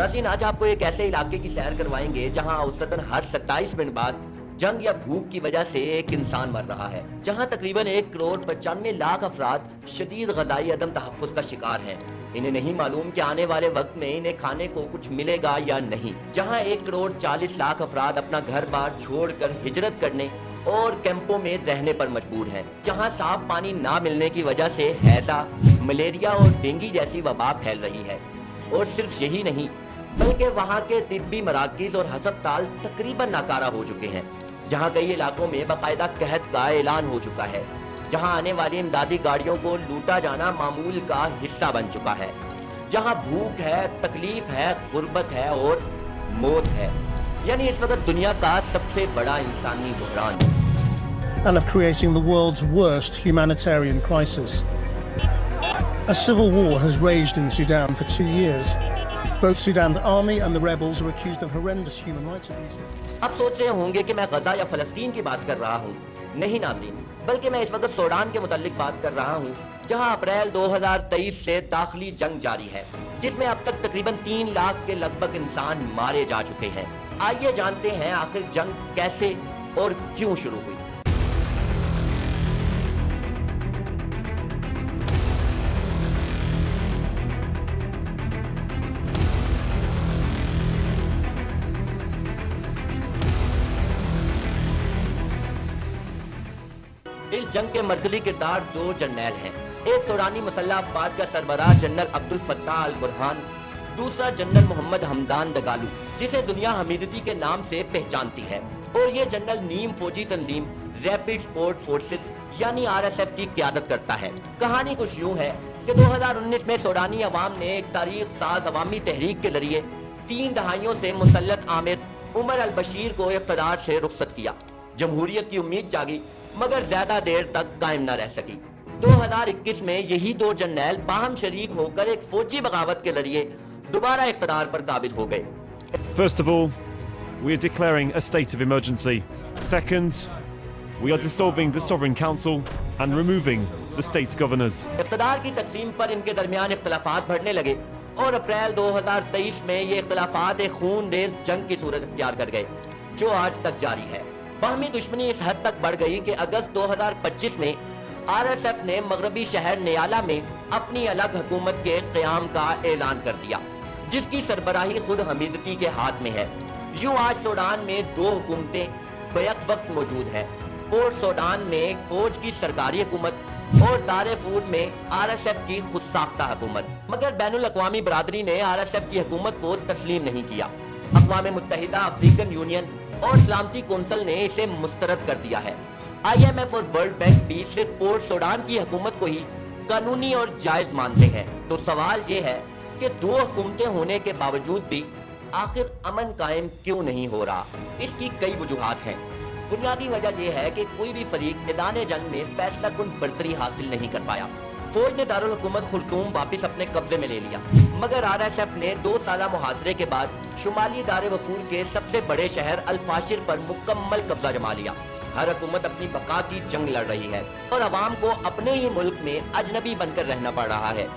नाज़रीन, आज आपको एक ऐसे इलाके की सैर करवाएंगे जहां औसतन हर 27 मिनट बाद जंग या भूख की वजह से एक इंसान मर रहा है, जहां तकरीबन 1,95,00,000 अफराद शदीद ग़िज़ाई अदम तहफ़्फ़ुज़ का शिकार हैं। इन्हें नहीं मालूम कि आने वाले वक्त में इन्हें खाने को कुछ मिलेगा या नहीं। जहां 1,40,00,000 अफराद अपना घर बार छोड़कर हिजरत करने और कैंपों में रहने पर मजबूर हैं। जहां साफ पानी ना मिलने की वजह से हैजा, मलेरिया और डेंगू जैसी वबा फैल रही है। और सिर्फ यही नहीं, बल्कि वहाँ के तिब्बी मराकिज़ और हस्पताल तकरीबन नाकारा हो चुके हैं। जहाँ कई इलाकों में बाकायदा कहत का ऐलान हो चुका है, जहाँ आने वाली इमदादी गाड़ियों को लूटा जाना मामूल का हिस्सा बन चुका है, जहाँ भूख है, तकलीफ है, गुर्बत है और मौत है। यानी इस वक्त दुनिया का सबसे बड़ा इंसानी बहरान, and of creating the world's worst humanitarian crisis. A civil war has raged in Sudan for 2 years. Both Sudan's army and the rebels are accused of horrendous human rights abuses. आप सोच रहे होंगे कि मैं गजा या फलस्तीन की बात कर रहा हूँ। नहीं नाज़रीन, बल्कि मैं इस वक्त सूडान के मुतालिक बात कर रहा हूँ, जहाँ अप्रैल 2023 से दाखिली जंग जारी है, जिसमें अब तक तकरीबन 3 लाख के लगभग इंसान मारे जा चुके हैं। आइए जानते हैं आखिर जंग कैसे और क्यों शुरू हुई। इस जंग के मरकजी किरदार 2 जर्नैल हैं। एक सूडानी मुसल्लह अफवाज का सरबराह general Abdul Fattah al Burhan, दूसरा जनरल मोहम्मद हमदान दगालू, जिसे दुनिया हमीदती के नाम से पहचानती है। और ये जनरल नीम फौजी तंजीम रैपिड सपोर्ट फोर्सेस यानी RSF की क़यादत करता है। कहानी कुछ यूँ है कि 2019 में सूडानी अवाम ने एक तारीख साज अवामी तहरीक के जरिए 3 दहाइयों से मुसल्लत आमिर उमर अल बशीर को इक़्तिदार से रुखसत किया। जमहूरियत की उम्मीद जागी, मगर ज्यादा देर तक कायम न रह सकी। 2021 में यही 2 जर्नैल बाहम शरीक होकर एक फौजी बगावत के जरिए दोबारा इक़्तिदार पर काबिज हो गए। First of all, we are declaring a state of emergency. Second, we are dissolving the Sovereign Council and removing the state governors. इक़्तिदार की तकसीम पर इनके दरमियान इख्तलाफात बढ़ने लगे और अप्रैल 2023 में ये इख्तलाफात एक खूनरेज़ जंग की सूरत इख्तियार कर गए, जो आज तक जारी है। बाहमी दुश्मनी इस हद तक बढ़ गई कि अगस्त 2025 में RSF ने मगरबी शहर नियाला में अपनी अलग हुकूमत के क़याम का ऐलान कर दिया, जिसकी सरबराही खुद हमीदती के हाथ में है। यूँ आज सूडान में 2 हुकूमतें बैक वक्त मौजूद हैं। पोर्ट सूडान में फौज की सरकारी हुकूमत और दारेफूर में RSF की खुद साख्ता हुकूमत। मगर बैनुल अक़वामी बरादरी ने RSF की हुकूमत को तस्लीम नहीं किया। अक़वाम मुत्तहिदा, अफ्रीकन यूनियन और सलामती कौंसिल ने इसे मुस्तरद कर दिया है। IMF और वर्ल्ड बैंक भी सिर्फ पोर्ट सूडान की हुकूमत को ही कानूनी और जायज मानते हैं। तो सवाल ये है कि 2 हुकूमतें होने के बावजूद भी आखिर अमन कायम क्यों नहीं हो रहा? इसकी कई वजूहात हैं। बुनियादी वजह यह है कि कोई भी फरीक मैदान जंग में फैसला कुन बरतरी हासिल नहीं कर पाया। फौज ने दारुल हुकूमत खुर्तूम वापस अपने कब्जे में ले लिया, मगर RSF ने 2 साला मुहासरे के बाद शुमाली दारेवफूर के सबसे बड़े शहर अल-फाशिर पर मुकम्मल कब्जा जमा लिया। हर हुकूमत अपनी बका की जंग लड़ रही है और अवाम को अपने ही मुल्क में अजनबी बनकर रहना पड़ रहा है।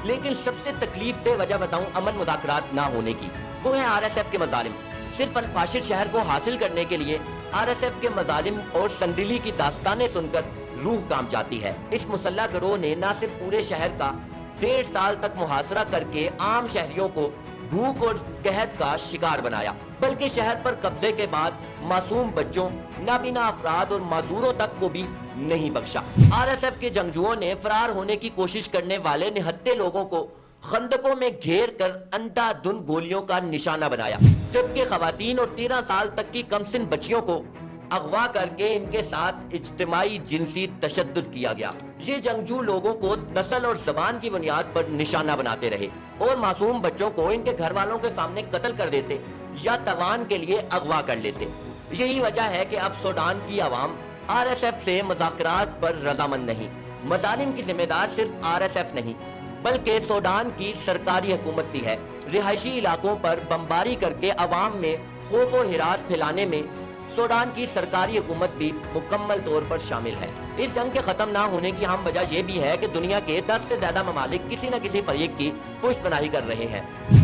लेकिन सबसे तकलीफ दे वजह बताऊं अमन मुज़ाकरात ना होने की, वो है RSF के मज़ालिम। सिर्फ अल-फाशिर शहर को हासिल करने के लिए RSF के मज़ालिम और संगदिली की दास्तानें सुनकर रूह कांप जाती है। इस मुसल्लह गिरोह ने न सिर्फ पूरे शहर का 1.5 साल तक मुहासरा करके आम शहरियों को भूख और कहत का शिकार बनाया, बल्कि शहर पर कब्जे के बाद मासूम बच्चों, नाबीना अफराद और माजूरों तक को भी नहीं बख्शा। RSF के जंगजुओं ने फरार होने की कोशिश करने वाले निहत्थे लोगों को खंदकों में घेर कर अंधाधुंध गोलियों का निशाना बनाया, जबकि खवातीन और 13 साल तक की कमसिन बच्चियों को अगवा करके इनके साथ इज्तिमाई जिनसी तशद्दुद किया गया। ये जंगजू लोगों को नस्ल और ज़बान की बुनियाद पर निशाना बनाते रहे और मासूम बच्चों को इनके घर वालों के सामने कत्ल कर देते या तवान के लिए अगवा कर लेते। यही वजह है कि अब सूडान की आवाम RSF से मुज़ाकरात पर रज़ामंद नहीं। मज़ालिम की जिम्मेदार सिर्फ RSF नहीं, बल्कि सूडान की सरकारी हुकूमत भी है। रिहायशी इलाकों पर बमबारी करके अवाम में खौफ और हिरास फैलाने में सूडान की सरकारी हुकूमत भी मुकम्मल तौर पर शामिल है। इस जंग के खत्म ना होने की अहम वजह यह भी है कि दुनिया के 10 से ज्यादा ममालिक किसी न किसी फरीक की पुष्टपनाही कर रहे हैं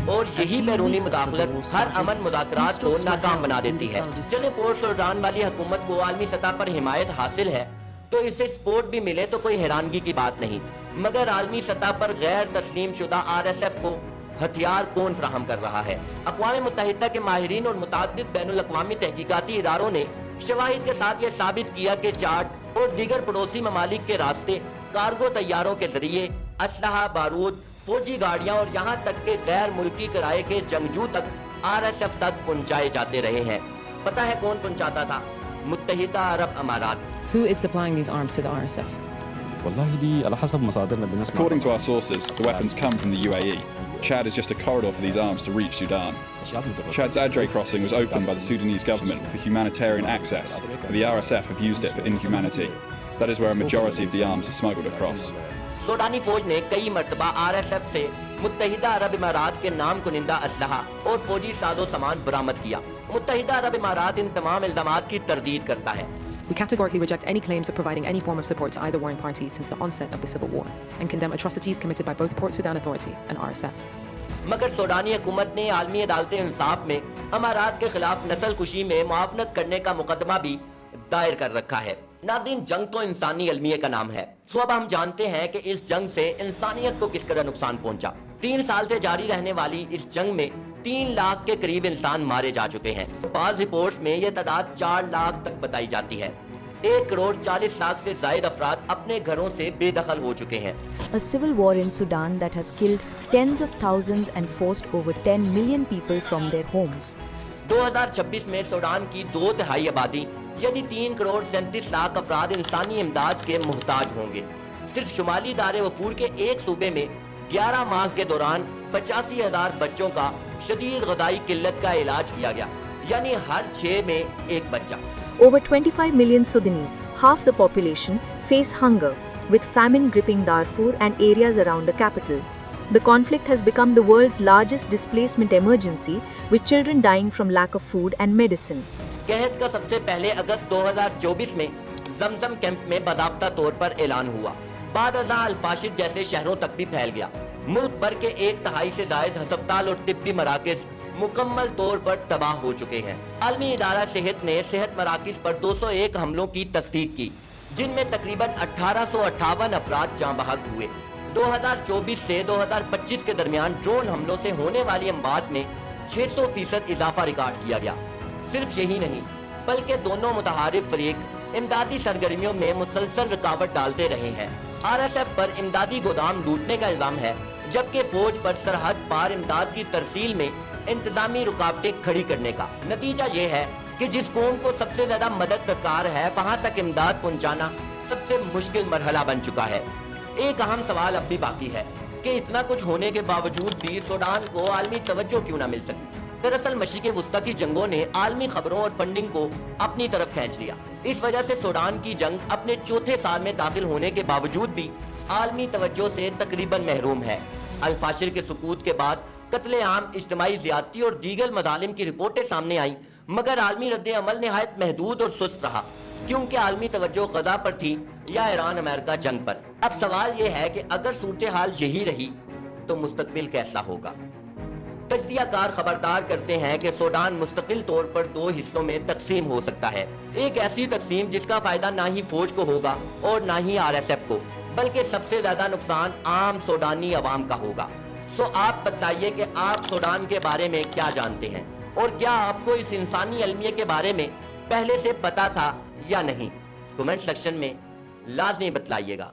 और यही बैरूनी मुदाखलत हर अमन मुज़ाकरात को नाकाम बना देती है। चले पोर्ट सूडान वाली हुकूमत को आलमी सतह पर हिमायत हासिल है तो इसे सपोर्ट भी मिले तो कोई हैरानगी की बात नहीं, मगर आलमी सतह पर गैर तस्लीम शुदा RSF को हथियार कौन फराहम कर रहा है? अक़वाम मुत्तहिदा के माहिरीन और मुताद्दिद बैनुल अक़वामी तहकीकाती इदारों ने शवाहिद के साथ ये साबित किया कि चाड और दीगर पड़ोसी ममालिक के रास्ते कार्गो तैयारों के जरिए असलहा, बारूद, फौजी गाड़ियाँ और यहाँ तक के गैर मुल्की किराए के जंगजू तक RSF तक पहुँचाए जाते रहे हैं। पता है कौन पहुँचाता था? मुत्तहिदा अरब अमारात। Who is supplying these arms to the RSF? والله دي على حسب مصادرنا بنسمع. According to our sources, the weapons come from the UAE. Chad is just a corridor for these arms to reach Sudan. Chad's Adre crossing was opened by the Sudanese government for humanitarian access, but the RSF have used it for inhumanity. That is where a majority of the arms are smuggled across. सूडानी फौज ने कई मरतबा RSF से मुत्तहिदा अरब इमारात के नाम कुनिंदा असलहा और फौजी साजो सामान बरामद किया। मुत्तहिदा अरब इमारात इन तमाम इल्जामात की तरदीद करता है। We categorically reject any claims of providing any form of support to either warring party since the onset of the civil war and condemn atrocities committed by both Port Sudan Authority and RSF. मगर सूडानी हुकूमत ने आलमी अदालत इंसाफ में अमारात के खिलाफ नस्ल कुशी में मुआवनत करने का मुकदमा भी दायर कर रखा है। नाज़रीन, जंग तो इंसानी अलमिये का नाम है। सो अब हम जानते हैं कि इस जंग से इंसानियत को किस कदर नुकसान पहुंचा। 3 साल से जारी रहने वाली इस जंग में 3 लाख के करीब इंसान मारे जा चुके हैं। बाज़ रिपोर्ट्स में ये तादाद 4 लाख तक बताई जाती है। 1 करोड़ 40 लाख से ज़ायद अफराद अपने घरों से बेदखल हो चुके हैं। A civil war in Sudan that has killed tens of thousands and forced over 10 million people from their homes. 2026 में सूडान की 2/3 आबादी यानी 3 करोड़ 37 लाख अफराद इंसानी इमदाद के मुहताज होंगे। सिर्फ शुमाली दारे वफूर के एक सूबे में 11 माह के दौरान 85,000 बच्चों का शदीद ग़ज़ाई किल्लत का इलाज किया गया, यानी हर 6 में एक बच्चा। Over 25 million Sudanese, half the population, face hunger, with famine gripping Darfur and areas around the capital. The conflict has become the world's largest displacement emergency, with children dying from lack of food and medicine. कहत का सबसे पहले अगस्त 2024 में जमजम camp में बाज़ाब्ता तौर पर ऐलान हुआ। बाद अज़ा अल-फाशिर जैसे शहरों तक भी फैल गया। मुल्क भर के 1/3 से ज़ायद हस्पताल और तिब्बी मराकज़ मुकम्मल तौर पर तबाह हो चुके हैं। आलमी इदारा सेहत ने सेहत मराकज़ पर 201 हमलों की तस्दीक की, जिनमें तकरीबन 1858 अफराद जाँ बहक हुए। 2024 से 2025 के दरमियान ड्रोन हमलों से होने वाली अमवात में 600% इजाफा रिकॉर्ड किया गया। सिर्फ यही नहीं, बल्कि दोनों मुतहारिब फरीक इमदादी सरगर्मियों में मुसलसल रुकावट डालते रहे हैं। RSF पर इमदादी गोदाम लूटने का इल्जाम है, जबकि फौज पर सरहद पार इमदाद की तरसील में इंतजामी रुकावटें खड़ी करने का। नतीजा ये है कि जिस कौम को सबसे ज्यादा मदद दरकार है, वहां तक इमदाद पहुंचाना सबसे मुश्किल मरहला बन चुका है। एक अहम सवाल अब भी बाकी है कि इतना कुछ होने के बावजूद भी सूडान को आलमी तवज्जो क्यों ना मिल सकी। दरअसल मशरिक़ वुस्ता की जंगों ने आलमी खबरों और फंडिंग को अपनी तरफ खींच लिया। इस वजह से सूडान की जंग अपने 4थे साल में दाखिल होने के बावजूद भी आलमी तवज्जो से तकरीबन महरूम है। अल-फाशिर के सुकूत के बाद कत्ले आम, इज्तिमाई ज़ियादती और दीगर मज़ालिम की रिपोर्टें सामने आईं, मगर आलमी रद्द अमल नहायत महदूद और सुस्त रहा, क्योंकि आलमी तवज्जो ग़ज़ा पर थी या ईरान अमेरिका जंग पर। अब सवाल ये है कि अगर सूरत हाल यही रही तो मुस्तकबिल कैसा होगा। तज्ज़ियाकार खबरदार करते हैं कि सूडान मुस्तकिल तौर पर 2 हिस्सों में तकसीम हो सकता है। एक ऐसी तकसीम जिसका फायदा ना ही फौज को होगा और ना ही RSF को, बल्कि सबसे ज्यादा नुकसान आम सूडानी अवाम का होगा। सो आप बताइए कि आप सूडान के बारे में क्या जानते हैं और क्या आपको इस इंसानी अलमिये के बारे में पहले से पता था या नहीं? कमेंट सेक्शन में लाजमी बतलाइएगा।